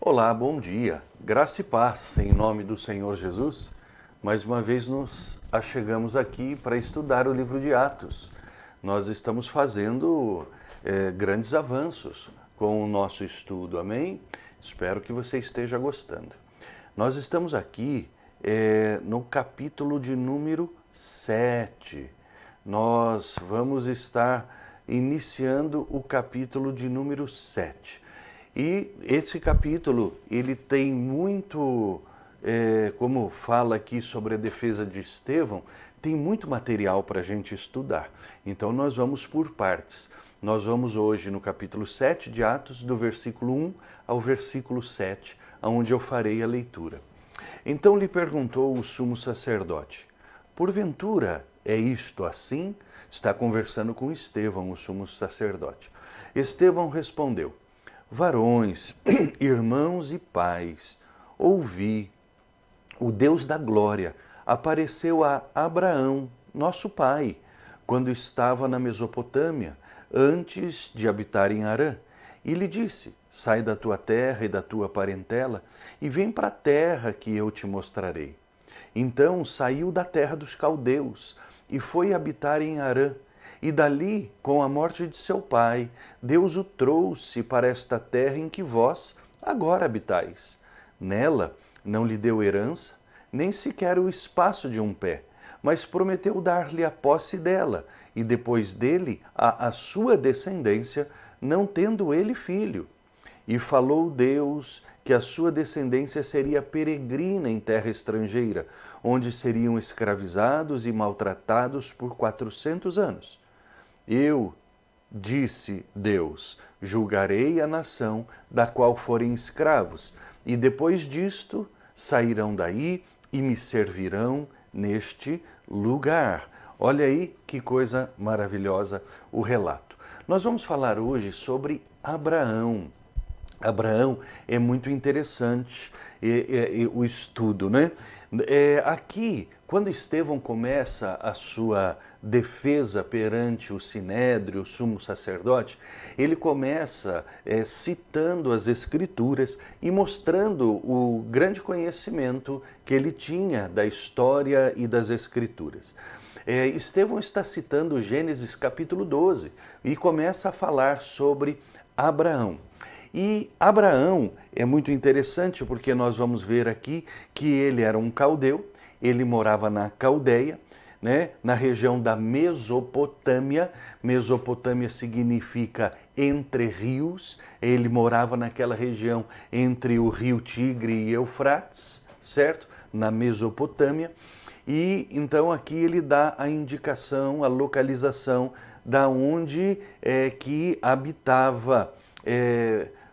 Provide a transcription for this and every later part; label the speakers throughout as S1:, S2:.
S1: Olá, bom dia. Graça e paz em nome do Senhor Jesus. Mais uma vez nos achegamos aqui para estudar o livro de Atos. Nós estamos fazendo grandes avanços com o nosso estudo, amém? Espero que você esteja gostando. Nós estamos aqui no capítulo de número 7. Nós vamos estar iniciando o capítulo de número 7. E esse capítulo, ele tem muito, como fala aqui sobre a defesa de Estevão, tem muito material para a gente estudar. Então nós vamos por partes. Nós vamos hoje no capítulo 7 de Atos, do versículo 1 ao versículo 7, onde eu farei a leitura. Então lhe perguntou o sumo sacerdote: porventura é isto assim? Está conversando com Estevão, o sumo sacerdote. Estevão respondeu: varões, irmãos e pais, ouvi, o Deus da glória apareceu a Abraão, nosso pai, quando estava na Mesopotâmia, antes de habitar em Harã, e lhe disse: sai da tua terra e da tua parentela e vem para a terra que eu te mostrarei. Então saiu da terra dos caldeus e foi habitar em Harã. E dali, com a morte de seu pai, Deus o trouxe para esta terra em que vós agora habitais. Nela não lhe deu herança, nem sequer o espaço de um pé, mas prometeu dar-lhe a posse dela, e depois dele a sua descendência, não tendo ele filho. E falou Deus que a sua descendência seria peregrina em terra estrangeira, onde seriam escravizados e maltratados por 400 anos. Eu, disse Deus, julgarei a nação da qual forem escravos, e depois disto sairão daí e me servirão neste lugar. Olha aí que coisa maravilhosa o relato. Nós vamos falar hoje sobre Abraão. Abraão é muito interessante o estudo, né? Aqui, quando Estevão começa a sua defesa perante o Sinédrio, o sumo sacerdote, ele começa citando as Escrituras e mostrando o grande conhecimento que ele tinha da história e das Escrituras. Estevão está citando Gênesis capítulo 12 e começa a falar sobre Abraão. E Abraão é muito interessante porque nós vamos ver aqui que ele era um caldeu, ele morava na Caldeia, né, na região da Mesopotâmia. Mesopotâmia significa entre rios. Ele morava naquela região entre o rio Tigre e Eufrates, certo? Na Mesopotâmia. E então aqui ele dá a indicação, a localização da onde que habitava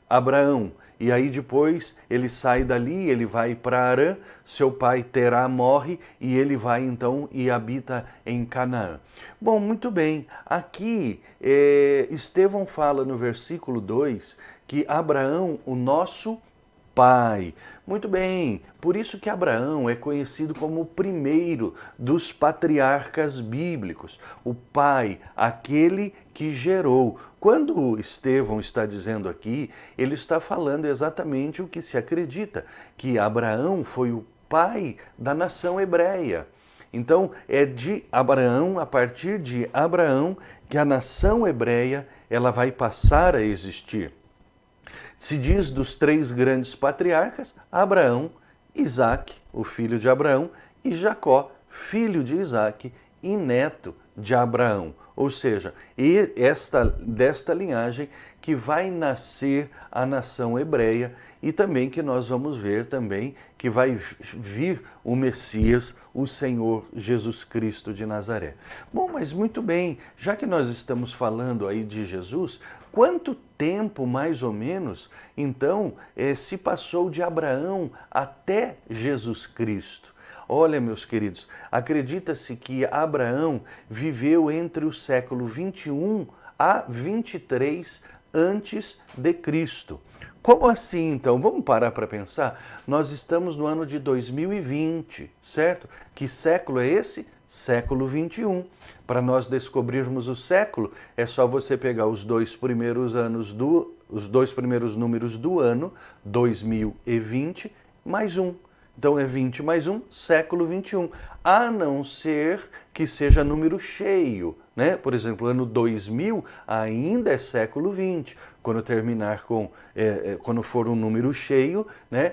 S1: Abraão. E aí depois ele sai dali, ele vai para Harã, seu pai Terá morre e ele vai então e habita em Canaã. Bom, muito bem, aqui Estevão fala no versículo 2 que Abraão, o nosso pai. Muito bem, por isso que Abraão é conhecido como o primeiro dos patriarcas bíblicos, o pai, aquele que gerou. Quando Estevão está dizendo aqui, ele está falando exatamente o que se acredita, que Abraão foi o pai da nação hebreia. Então, é de Abraão, a partir de Abraão, que a nação hebreia ela vai passar a existir. Se diz dos três grandes patriarcas, Abraão, Isaque, o filho de Abraão, e Jacó, filho de Isaque e neto de Abraão. Ou seja, desta linhagem que vai nascer a nação hebreia e também que nós vamos ver também que vai vir o Messias, o Senhor Jesus Cristo de Nazaré. Bom, mas muito bem, já que nós estamos falando aí de Jesus, quanto tempo mais ou menos, então, se passou de Abraão até Jesus Cristo? Olha, meus queridos, acredita-se que Abraão viveu entre o século 21 a 23 antes de Cristo. Como assim, então? Vamos parar para pensar? Nós estamos no ano de 2020, certo? Que século é esse? século 21. Para nós descobrirmos o século, é só você pegar os dois primeiros números do ano, 2020, mais um. Então é 20 mais 1, século 21. A não ser que seja número cheio, né? Por exemplo, ano 2000 ainda é século 20. Quando terminar quando for um número cheio, né?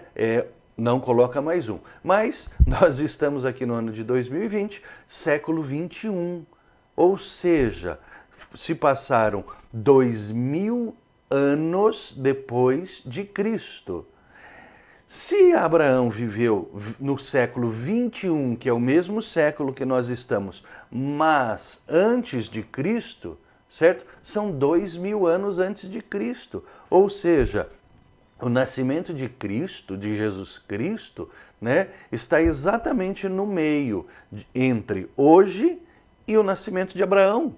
S1: Não coloca mais um. Mas nós estamos aqui no ano de 2020, século 21. Ou seja, se passaram 2000 anos depois de Cristo. Se Abraão viveu no século 21, que é o mesmo século que nós estamos, mas antes de Cristo, certo? São 2000 anos antes de Cristo. Ou seja, o nascimento de Cristo, de Jesus Cristo, né, está exatamente no meio entre hoje e o nascimento de Abraão,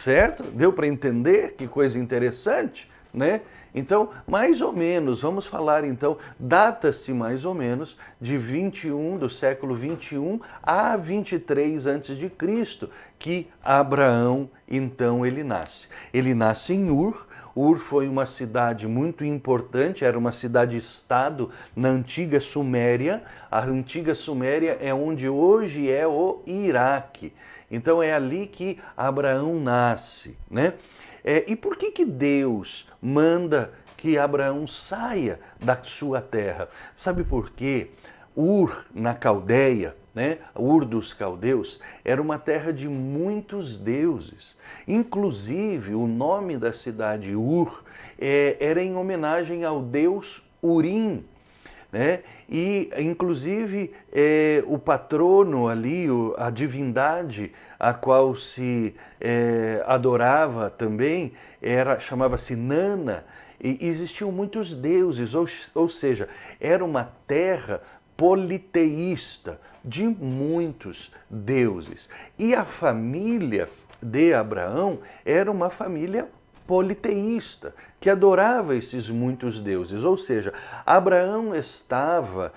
S1: certo? Deu para entender? Que coisa interessante, né? Então, mais ou menos, vamos falar então, data-se mais ou menos de 21, do século 21 a 23 antes de Cristo, que Abraão, então, ele nasce. Ele nasce em Ur. Ur foi uma cidade muito importante, era uma cidade-estado na antiga Suméria. A antiga Suméria é onde hoje é o Iraque. Então é ali que Abraão nasce, né? E por que Deus manda que Abraão saia da sua terra? Sabe por quê? Ur, na Caldeia, né? Ur dos caldeus, era uma terra de muitos deuses. Inclusive, o nome da cidade Ur era em homenagem ao deus Urim, né? E, inclusive, o patrono ali, a divindade a qual se adorava também, chamava-se Nana, e existiam muitos deuses, ou seja, era uma terra politeísta, de muitos deuses. E a família de Abraão era uma família politeísta, que adorava esses muitos deuses. Ou seja, Abraão estava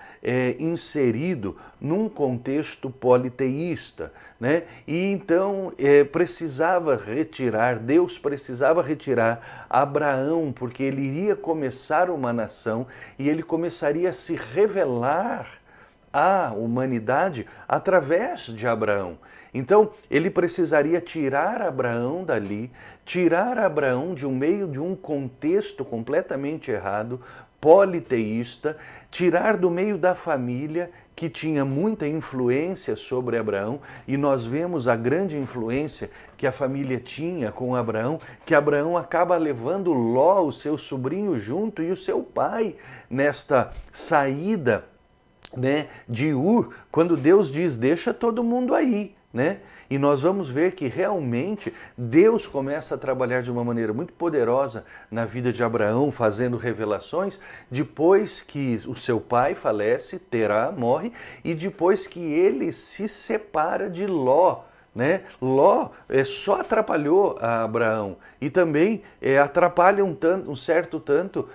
S1: inserido num contexto politeísta, né? E então Deus precisava retirar Abraão, porque ele iria começar uma nação e ele começaria a se revelar à humanidade através de Abraão. Então, ele precisaria tirar Abraão dali, tirar Abraão de um meio de um contexto completamente errado, politeísta, tirar do meio da família que tinha muita influência sobre Abraão, e nós vemos a grande influência que a família tinha com Abraão, que Abraão acaba levando Ló, o seu sobrinho, junto, e o seu pai, nesta saída, né, de Ur, quando Deus diz, deixa todo mundo aí, né? E nós vamos ver que realmente Deus começa a trabalhar de uma maneira muito poderosa na vida de Abraão, fazendo revelações, depois que o seu pai falece, Terá morre, e depois que ele se separa de Ló, né? Ló só atrapalhou a Abraão e também atrapalha um certo tanto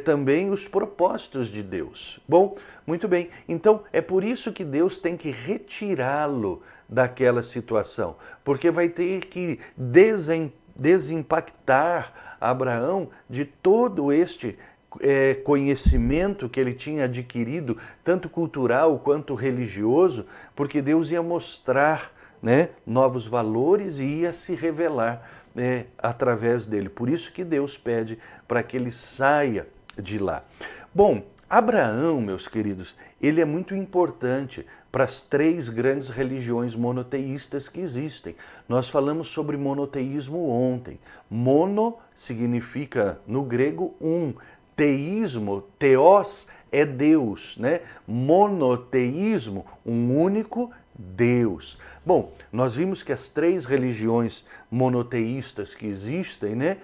S1: também os propósitos de Deus. Bom, muito bem, então é por isso que Deus tem que retirá-lo daquela situação, porque vai ter que desimpactar Abraão de todo este conhecimento que ele tinha adquirido, tanto cultural quanto religioso, porque Deus ia mostrar, né, novos valores e ia se revelar através dele. Por isso que Deus pede para que ele saia de lá. Bom, Abraão, meus queridos, ele é muito importante para as três grandes religiões monoteístas que existem. Nós falamos sobre monoteísmo ontem. Mono significa, no grego, um. Teísmo, teos, é Deus, né? Monoteísmo, um único Deus. Bom, nós vimos que as três religiões monoteístas que existem, né?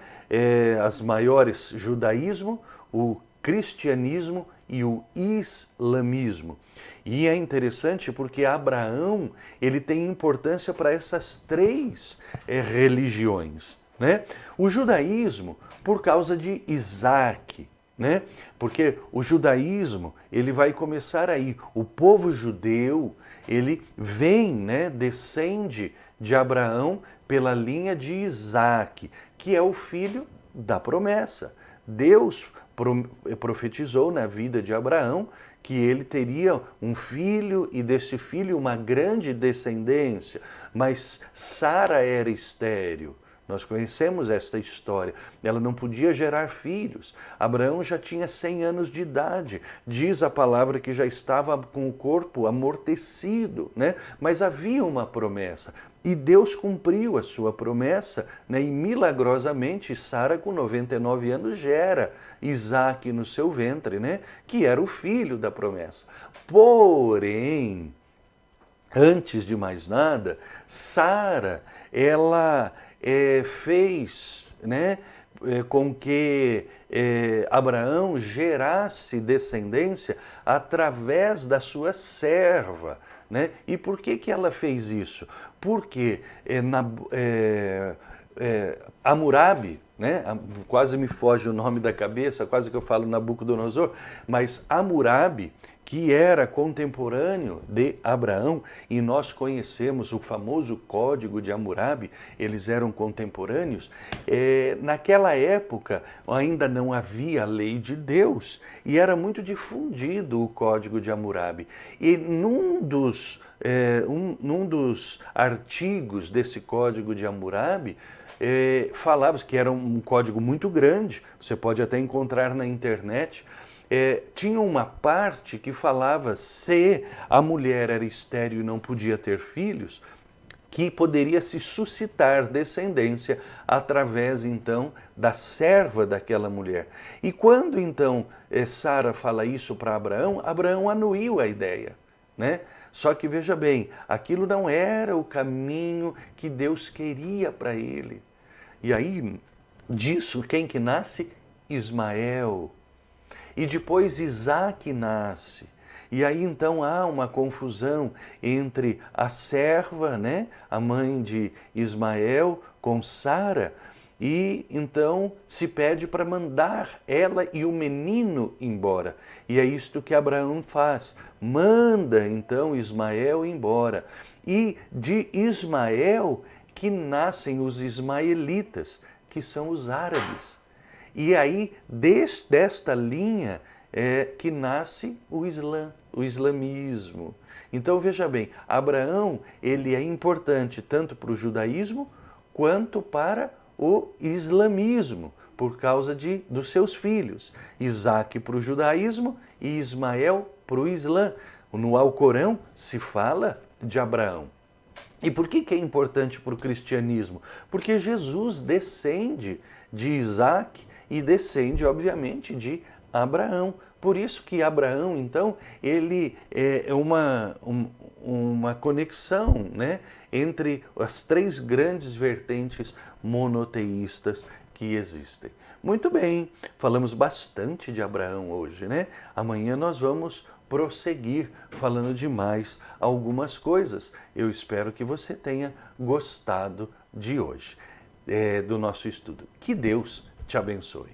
S1: As maiores, judaísmo, o cristianismo e o islamismo. E é interessante porque Abraão, ele tem importância para essas três religiões, né? O judaísmo, por causa de Isaac, né? Porque o judaísmo, ele vai começar aí. O povo judeu, ele vem, né, descende de Abraão pela linha de Isaac, que é o filho da promessa. Deus profetizou na vida de Abraão que ele teria um filho e desse filho uma grande descendência, mas Sara era estéril. Nós conhecemos esta história. Ela não podia gerar filhos. Abraão já tinha 100 anos de idade. Diz a palavra que já estava com o corpo amortecido, né? Mas havia uma promessa. E Deus cumpriu a sua promessa, né? E milagrosamente Sara, com 99 anos, gera Isaque no seu ventre, né? Que era o filho da promessa. Porém, antes de mais nada, Sara, ela fez, né, com que Abraão gerasse descendência através da sua serva. Né? E por que ela fez isso? Porque Hammurabi, né? Quase me foge o nome da cabeça, quase que eu falo Nabucodonosor, mas Hammurabi, que era contemporâneo de Abraão, e nós conhecemos o famoso Código de Hammurabi, eles eram contemporâneos, naquela época ainda não havia a lei de Deus, e era muito difundido o Código de Hammurabi. E num dos artigos desse Código de Hammurabi, falava que era um código muito grande, você pode até encontrar na internet. Tinha uma parte que falava se a mulher era estéril e não podia ter filhos, que poderia se suscitar descendência através, então, da serva daquela mulher. E quando, então, Sara fala isso para Abraão, Abraão anuiu a ideia, né? Só que, veja bem, aquilo não era o caminho que Deus queria para ele. E aí, disso, quem que nasce? Ismael. E depois Isaque nasce. E aí então há uma confusão entre a serva, né, a mãe de Ismael, com Sara, e então se pede para mandar ela e o menino embora. E é isto que Abraão faz. Manda então Ismael embora. E de Ismael que nascem os ismaelitas, que são os árabes. E aí, desta linha, que nasce o Islã, o islamismo. Então, veja bem, Abraão, ele é importante tanto para o judaísmo quanto para o islamismo, por causa dos seus filhos. Isaque para o judaísmo e Ismael para o Islã. No Alcorão se fala de Abraão. E por que é importante para o cristianismo? Porque Jesus descende de Isaque e descende, obviamente, de Abraão. Por isso que Abraão, então, ele é uma conexão, né, entre as três grandes vertentes monoteístas que existem. Muito bem, falamos bastante de Abraão hoje, né? Amanhã nós vamos prosseguir falando de mais algumas coisas. Eu espero que você tenha gostado de hoje, do nosso estudo. Que Deus te abençoe.